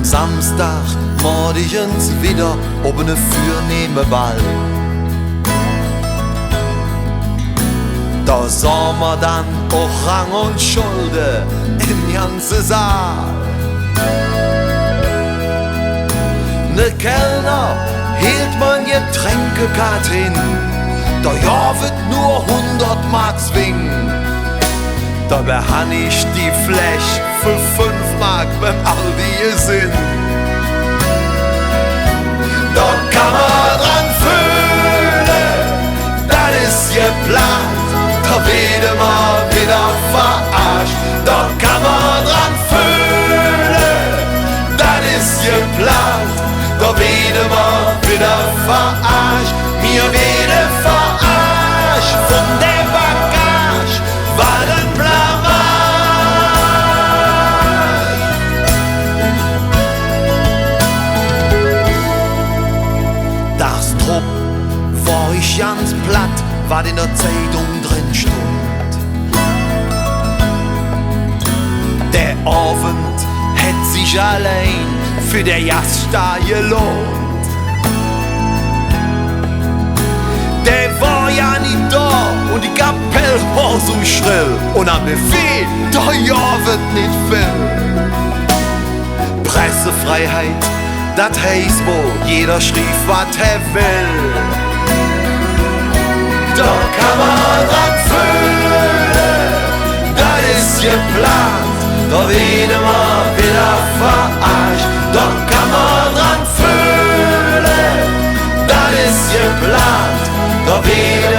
Samstag morgens wieder ob ne fürnehme Ball. Da sahen wir dann auch Rang und Schulde im ganzen Saal. Ne Kellner hielt man Getränkekarte hin, da ja wird nur 100 Mark swingen. Dabei han ich die Fläche für 5 Mark beim Aldi gesehen. Da kann man dran fühlen, das ist geplant, da wird man wieder verarscht. Da kann man dran fühlen, das ist geplant, da wird man wieder verarscht. Mir werden verarscht von der Bagage, weil ein Blamage. Das Trupp war ich ganz platt, was in der Zeitung drin stund. Der Abend hätt sich allein für der Jazzstar gelohnt. Der war ja nicht da und die Kapelle war so schrill. Und am Befehl, da ja wird nicht viel. Pressefreiheit, das heißt wohl, jeder schrieb, was er will. Da kann man dran fühlen, das ist geplant, da wird man wieder verarscht. Da kann man dran fühlen, das ist geplant, da wird